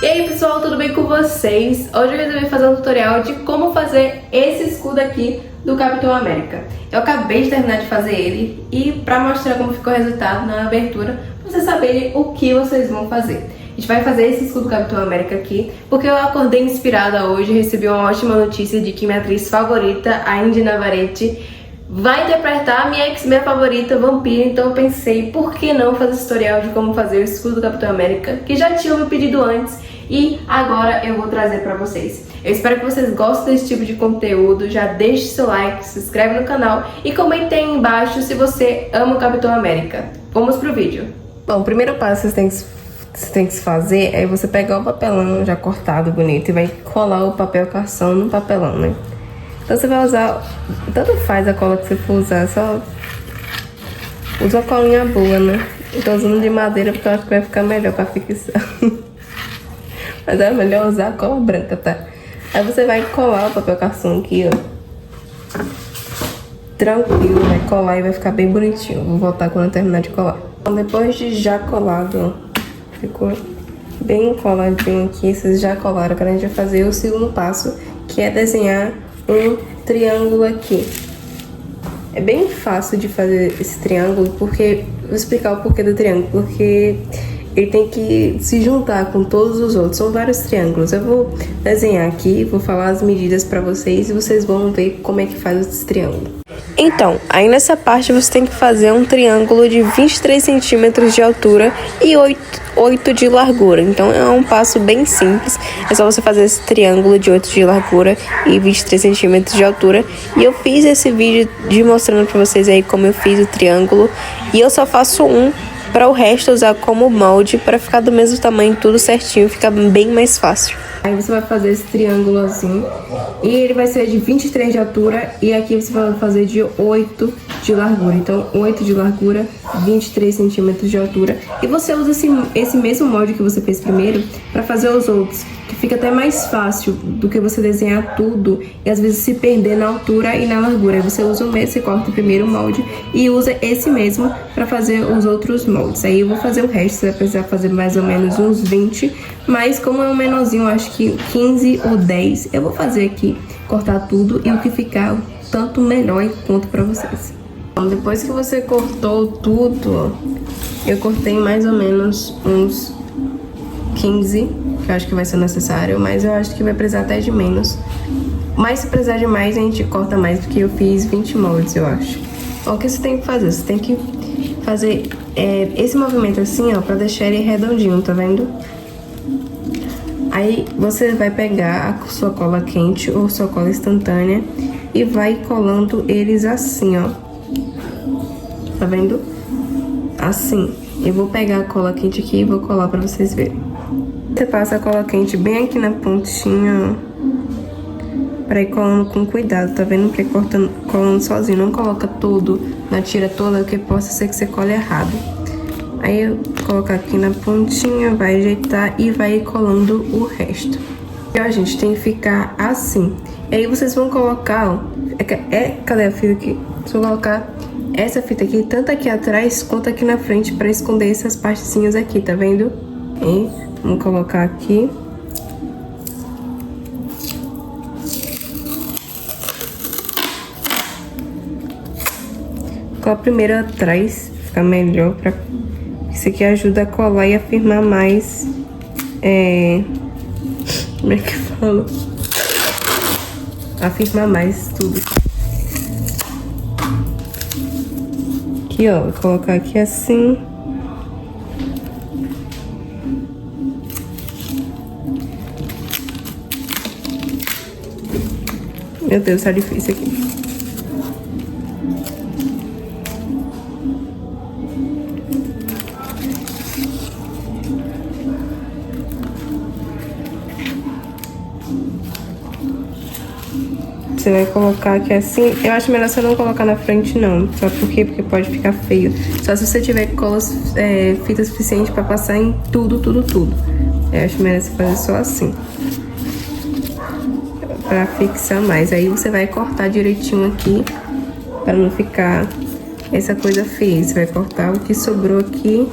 E aí pessoal, tudo bem com vocês? Hoje eu resolvi fazer um tutorial de como fazer esse escudo aqui do Capitão América. Eu acabei de terminar de fazer ele e pra mostrar como ficou o resultado na abertura, pra vocês saberem o que vocês vão fazer. A gente vai fazer esse escudo do Capitão América aqui porque eu acordei inspirada hoje e recebi uma ótima notícia de que minha atriz favorita, a Indy Navarrete, vai interpretar a minha X-Men favorita, Vampira. Então eu pensei, por que não fazer esse tutorial de como fazer o escudo do Capitão América, que já tinha me pedido antes e agora eu vou trazer pra vocês. Eu espero que vocês gostem desse tipo de conteúdo, já deixe seu like, se inscreve no canal e comente aí embaixo se você ama o Capitão América. Vamos pro vídeo. Bom, o primeiro passo que você tem que fazer é você pegar o papelão já cortado, bonito, e vai colar o papel carção no papelão, né? Então você vai usar, tanto faz a cola que você for usar, só usa uma colinha boa, né? Eu tô usando de madeira porque eu acho que vai ficar melhor pra fixar. Mas é melhor usar a cola branca, tá? Aí você vai colar o papel carção aqui, ó. Tranquilo, vai colar e vai ficar bem bonitinho. Vou voltar quando eu terminar de colar. Então depois de já colado, ó, ficou bem coladinho aqui. Vocês já colaram, agora a gente vai fazer o segundo passo, que é desenhar um triângulo aqui. É bem fácil de fazer esse triângulo, porque vou explicar o porquê do triângulo, porque ele tem que se juntar com todos os outros, são vários triângulos. Eu vou desenhar aqui, vou falar as medidas pra vocês e vocês vão ver como é que faz esse triângulo. Então, aí nessa parte você tem que fazer um triângulo de 23 centímetros de altura e 8 de largura. Então é um passo bem simples, é só você fazer esse triângulo de 8 de largura e 23 centímetros de altura. E eu fiz esse vídeo de mostrando pra vocês aí como eu fiz o triângulo, e eu só faço um para o resto usar como molde para ficar do mesmo tamanho, tudo certinho, fica bem mais fácil. Aí você vai fazer esse triângulo assim, e ele vai ser de 23 de altura, e aqui você vai fazer de 8 de largura. Então 8 de largura, 23 centímetros de altura. E você usa esse mesmo molde que você fez primeiro para fazer os outros, que fica até mais fácil do que você desenhar tudo e às vezes se perder na altura e na largura. Aí você usa o mesmo, você corta o primeiro molde e usa esse mesmo para fazer os outros moldes. Aí eu vou fazer o resto, você vai precisar fazer mais ou menos uns 20, mas como é um menorzinho, acho que 15 ou 10, eu vou fazer aqui, cortar tudo, e o que ficar, tanto melhor, e conto pra vocês. Então, depois que você cortou tudo, ó, eu cortei mais ou menos uns 15, que eu acho que vai ser necessário, mas eu acho que vai precisar até de menos. Mas se precisar de mais, a gente corta mais, porque eu fiz 20 moldes, eu acho. Então, o que você tem que fazer? Você tem que fazer esse movimento assim, ó, pra deixar ele redondinho, tá vendo? Aí você vai pegar a sua cola quente ou sua cola instantânea e vai colando eles assim, ó. Tá vendo? Assim. Eu vou pegar a cola quente aqui e vou colar pra vocês verem. Você passa a cola quente bem aqui na pontinha, ó, pra ir colando com cuidado, tá vendo? Pra ir colando sozinho. Não coloca tudo na tira toda, porque possa ser que você cole errado. Aí eu colocar aqui na pontinha, vai ajeitar e vai colando o resto. E ó, gente, tem que ficar assim. E aí vocês vão colocar, ó, cadê a fita aqui? Vocês vão colocar essa fita aqui, tanto aqui atrás quanto aqui na frente, pra esconder essas partezinhas aqui, tá vendo? E vamos colocar aqui. Vou colocar primeiro atrás, ficar melhor pra... Isso aqui ajuda a colar e a firmar mais, como é que fala? A firmar mais tudo. Aqui, ó, vou colocar aqui assim. Meu Deus, tá difícil aqui. Você vai colocar aqui assim. Eu acho melhor você não colocar na frente, não. Sabe por quê? Porque pode ficar feio. Só se você tiver colas, fita suficiente pra passar em tudo. Eu acho melhor você fazer só assim, pra fixar mais. Aí você vai cortar direitinho aqui, pra não ficar essa coisa feia. Você vai cortar o que sobrou aqui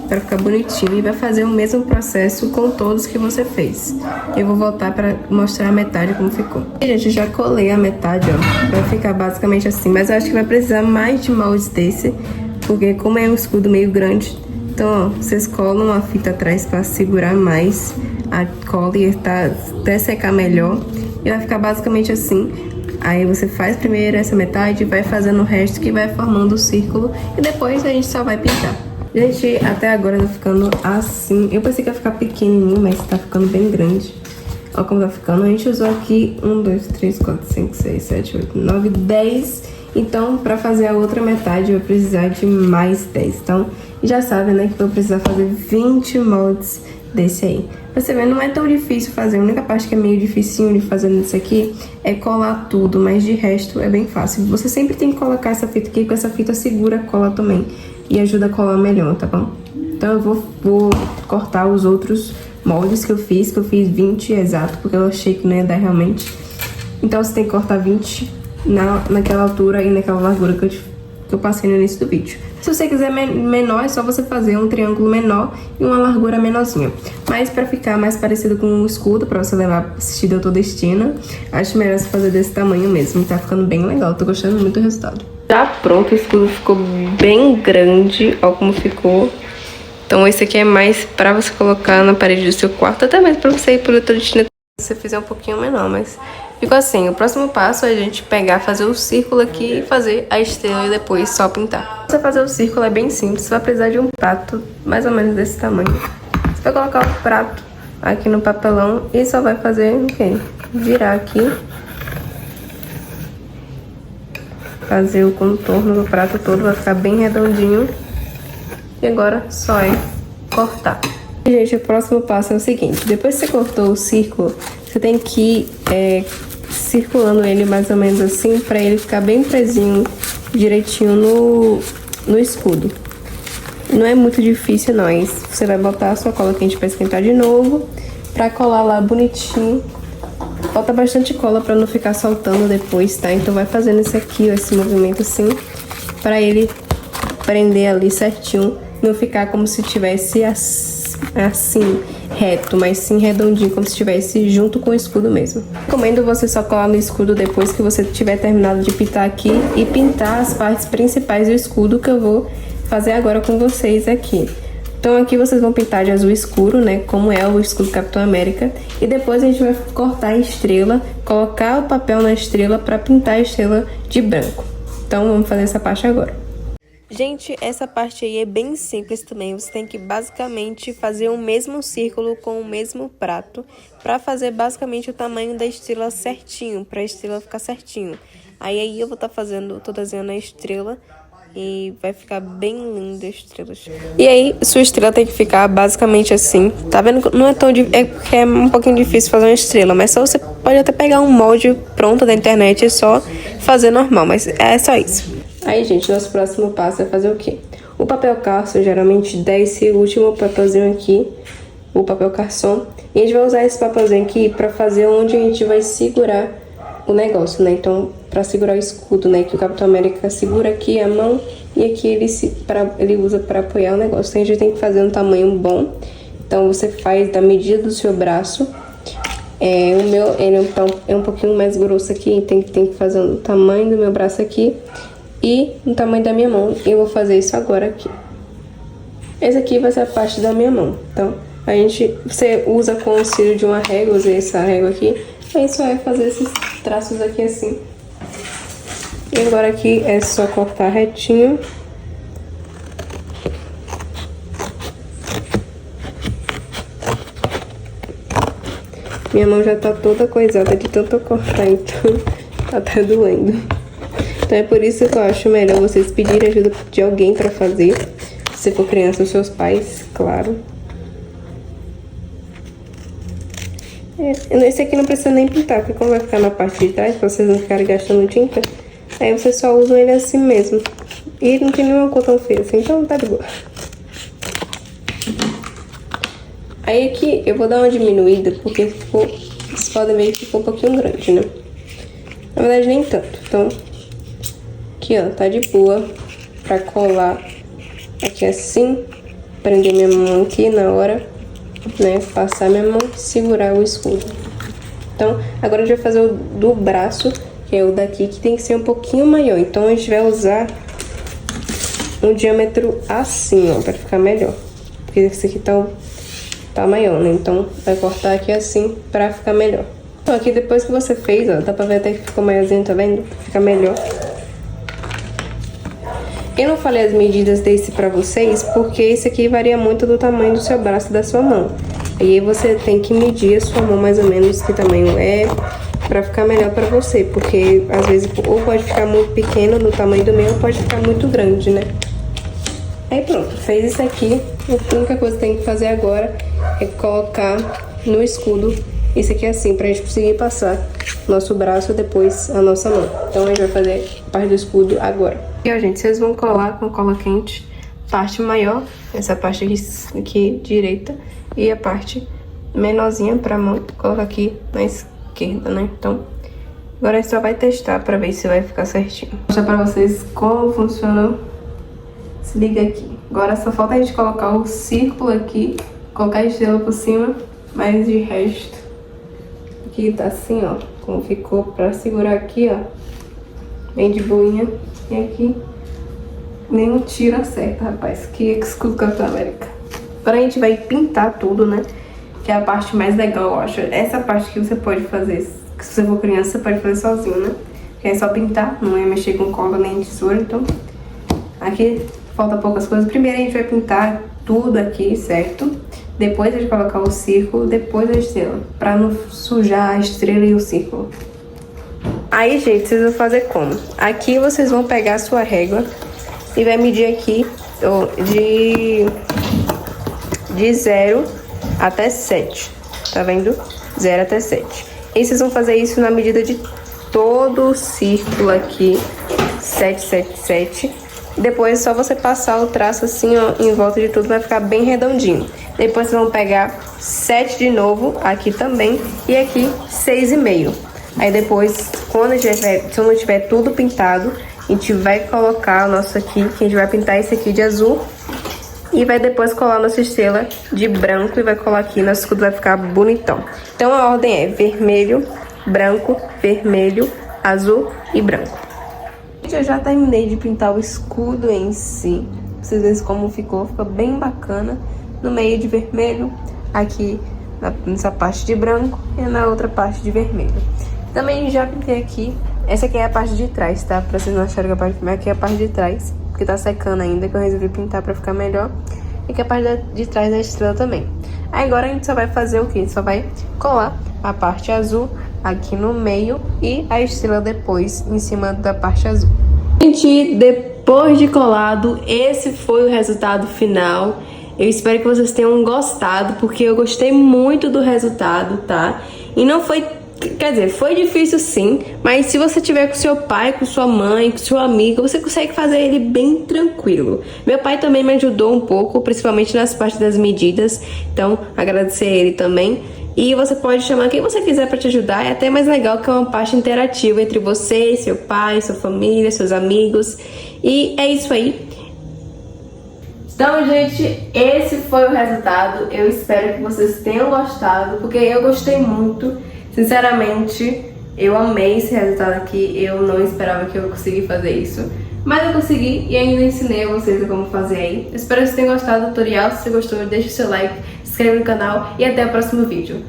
para ficar bonitinho. E vai fazer o mesmo processo com todos que você fez. Eu vou voltar para mostrar a metade como ficou. E, gente, eu já colei a metade, ó. Vai ficar basicamente assim. Mas eu acho que vai precisar mais de moldes desse, porque como é um escudo meio grande, então, ó, vocês colam a fita atrás para segurar mais a cola e até secar melhor. E vai ficar basicamente assim. Aí você faz primeiro essa metade, vai fazendo o resto que vai formando o círculo. E depois a gente só vai pintar. Gente, até agora tá ficando assim. Eu pensei que ia ficar pequenininho, mas tá ficando bem grande. Olha como tá ficando. A gente usou aqui 1, 2, 3, 4, 5, 6, 7, 8, 9, 10. Então, pra fazer a outra metade, eu vou precisar de mais 10. Então, já sabe, né, que eu vou precisar fazer 20 moldes desse aí. Pra você ver, não é tão difícil fazer. A única parte que é meio dificinho de fazer nisso aqui é colar tudo, mas de resto é bem fácil. Você sempre tem que colocar essa fita aqui, porque essa fita segura a cola também e ajuda a colar melhor, tá bom? Então eu vou cortar os outros moldes que eu fiz 20 exato, porque eu achei que não ia dar realmente. Então você tem que cortar 20 naquela altura e naquela largura que eu passei no início do vídeo. Se você quiser menor, é só você fazer um triângulo menor e uma largura menorzinha. Mas pra ficar mais parecido com um escudo, pra você levar assistir Doutor Destino, acho melhor você fazer desse tamanho mesmo. Tá ficando bem legal, tô gostando muito do resultado. Já pronto, o escudo ficou bem grande, ó como ficou. Então esse aqui é mais pra você colocar na parede do seu quarto, até mesmo pra você ir pro Doutor Destino se você fizer um pouquinho menor, mas ficou assim. O próximo passo é a gente pegar, fazer o círculo aqui e fazer a estrela e depois só pintar. Pra você fazer o círculo é bem simples, você vai precisar de um prato mais ou menos desse tamanho. Você vai colocar o prato aqui no papelão e só vai fazer o quê? Virar aqui. Fazer o contorno do prato todo, vai ficar bem redondinho. E agora só é cortar. Gente, o próximo passo é o seguinte: depois que você cortou o círculo, você tem que ir circulando ele mais ou menos assim, pra ele ficar bem presinho, direitinho no escudo. Não é muito difícil não, você vai botar a sua cola quente pra esquentar de novo, pra colar lá bonitinho. Bota bastante cola pra não ficar soltando depois, tá? Então vai fazendo isso aqui, ó, esse movimento assim, pra ele prender ali certinho, não ficar como se tivesse assim, reto, mas sim redondinho, como se estivesse junto com o escudo mesmo. Recomendo você só colar no escudo depois que você tiver terminado de pintar aqui e pintar as partes principais do escudo, que eu vou fazer agora com vocês aqui. Então aqui vocês vão pintar de azul escuro, né, como é o escudo Capitão América, e depois a gente vai cortar a estrela, colocar o papel na estrela para pintar a estrela de branco. Então vamos fazer essa parte agora. Gente, essa parte aí é bem simples também. Você tem que basicamente fazer o mesmo círculo com o mesmo prato para fazer basicamente o tamanho da estrela certinho, para a estrela ficar certinho. Aí eu vou estar tô desenhando a estrela e vai ficar bem linda a estrela. E aí sua estrela tem que ficar basicamente assim. Tá vendo? Não é tão é porque é um pouquinho difícil fazer uma estrela, mas só você pode até pegar um molde pronto da internet e só fazer normal, mas é só isso. Aí, gente, nosso próximo passo é fazer o quê? O papel carson geralmente dá esse último papelzinho aqui, o papel carson. E a gente vai usar esse papelzinho aqui pra fazer onde a gente vai segurar o negócio, né? Então, pra segurar o escudo, né? Que o Capitão América segura aqui a mão e aqui ele usa pra apoiar o negócio. Então, a gente tem que fazer um tamanho bom. Então, você faz da medida do seu braço. O meu, ele é um pouquinho mais grosso aqui, tem que fazer o tamanho do meu braço aqui e no tamanho da minha mão. Eu vou fazer isso agora aqui. Esse aqui vai ser a parte da minha mão. Então, você usa com o auxílio de uma régua, usei essa régua aqui. Aí só é fazer esses traços aqui assim. E agora aqui é só cortar retinho. Minha mão já tá toda coisada de tanto cortar, então tá até doendo. Então é por isso que eu acho melhor vocês pedirem ajuda de alguém pra fazer. Se for criança, os seus pais, claro. Esse aqui não precisa nem pintar, porque como vai ficar na parte de trás, pra vocês não ficarem gastando tinta, aí vocês só usam ele assim mesmo. E não tem nenhuma cor tão feia assim, então tá de boa. Aí aqui eu vou dar uma diminuída, porque vocês podem ver que ficou um pouquinho grande, né? Na verdade nem tanto, então aqui ó, tá de boa pra colar aqui assim, prender minha mão aqui na hora, né? Passar minha mão e segurar o escudo. Então, agora a gente vai fazer o do braço, que é o daqui, que tem que ser um pouquinho maior. Então, a gente vai usar um diâmetro assim, ó, pra ficar melhor. Porque esse aqui tá maior, né? Então, vai cortar aqui assim pra ficar melhor. Então, aqui depois que você fez, ó, dá pra ver até que ficou maiorzinho, tá vendo? Fica melhor. Eu não falei as medidas desse pra vocês, porque esse aqui varia muito do tamanho do seu braço e da sua mão. Aí você tem que medir a sua mão mais ou menos que tamanho é, pra ficar melhor pra você. Porque às vezes ou pode ficar muito pequeno no tamanho do meu, ou pode ficar muito grande, né? Aí pronto, fez isso aqui. A única coisa que tem que fazer agora é colocar no escudo isso aqui assim, pra gente conseguir passar nosso braço e depois a nossa mão. Então a gente vai fazer a parte do escudo agora. E ó, gente, vocês vão colar com cola quente parte maior, essa parte aqui direita, e a parte menorzinha pra mão, colocar aqui na esquerda, né? Então, agora a gente só vai testar pra ver se vai ficar certinho. Vou mostrar pra vocês como funciona. Se liga aqui. Agora só falta a gente colocar o círculo aqui, colocar a estrela por cima, mas de resto, aqui tá assim, ó, como ficou pra segurar aqui, ó, bem de boinha. E aqui, nenhum tiro acerta, rapaz. Que escudo Capitão América. Agora a gente vai pintar tudo, né? Que é a parte mais legal, eu acho. Essa parte que você pode fazer, se você for criança, você pode fazer sozinho, né? Que é só pintar, não é mexer com cola nem tesoura, então... Aqui falta poucas coisas. Primeiro a gente vai pintar tudo aqui, certo? Depois a gente colocar o círculo, depois a estrela. Pra não sujar a estrela e o círculo. Aí, gente, vocês vão fazer como? Aqui vocês vão pegar a sua régua e vai medir aqui de 0 até 7, tá vendo? 0 até 7. E vocês vão fazer isso na medida de todo o círculo aqui, 7, 7, 7. Depois é só você passar o traço assim, ó, em volta de tudo, vai ficar bem redondinho. Depois vocês vão pegar 7 de novo, aqui também, e aqui 6,5. Aí depois, quando tiver tudo pintado, a gente vai colocar o nosso aqui, que a gente vai pintar esse aqui de azul. E vai depois colar nossa estrela de branco e vai colar aqui, nosso escudo vai ficar bonitão. Então a ordem é vermelho, branco, vermelho, azul e branco. Eu já terminei de pintar o escudo em si. Vocês veem como ficou bem bacana. No meio de vermelho, aqui nessa parte de branco e na outra parte de vermelho. Também já pintei aqui, essa aqui é a parte de trás, tá? Pra vocês não acharem que a parte de aqui é a parte de trás, porque tá secando ainda, que eu resolvi pintar pra ficar melhor. E que é a parte de trás da estrela também. Aí agora a gente só vai fazer o quê? A gente só vai colar a parte azul aqui no meio e a estrela depois em cima da parte azul. Gente, depois de colado, esse foi o resultado final. Eu espero que vocês tenham gostado, porque eu gostei muito do resultado, tá? E não foi... Quer dizer, foi difícil sim, mas se você tiver com seu pai, com sua mãe, com seu amigo, você consegue fazer ele bem tranquilo. Meu pai também me ajudou um pouco, principalmente nas partes das medidas, então agradecer a ele também. E você pode chamar quem você quiser para te ajudar, é até mais legal que é uma parte interativa entre você, seu pai, sua família, seus amigos. E é isso aí. Então, gente, esse foi o resultado. Eu espero que vocês tenham gostado, porque eu gostei muito. Sinceramente, eu amei esse resultado aqui. Eu não esperava que eu conseguisse fazer isso, mas eu consegui e ainda ensinei a vocês como fazer aí. Eu espero que vocês tenham gostado do tutorial. Se você gostou, deixa o seu like, se inscreva no canal e até o próximo vídeo.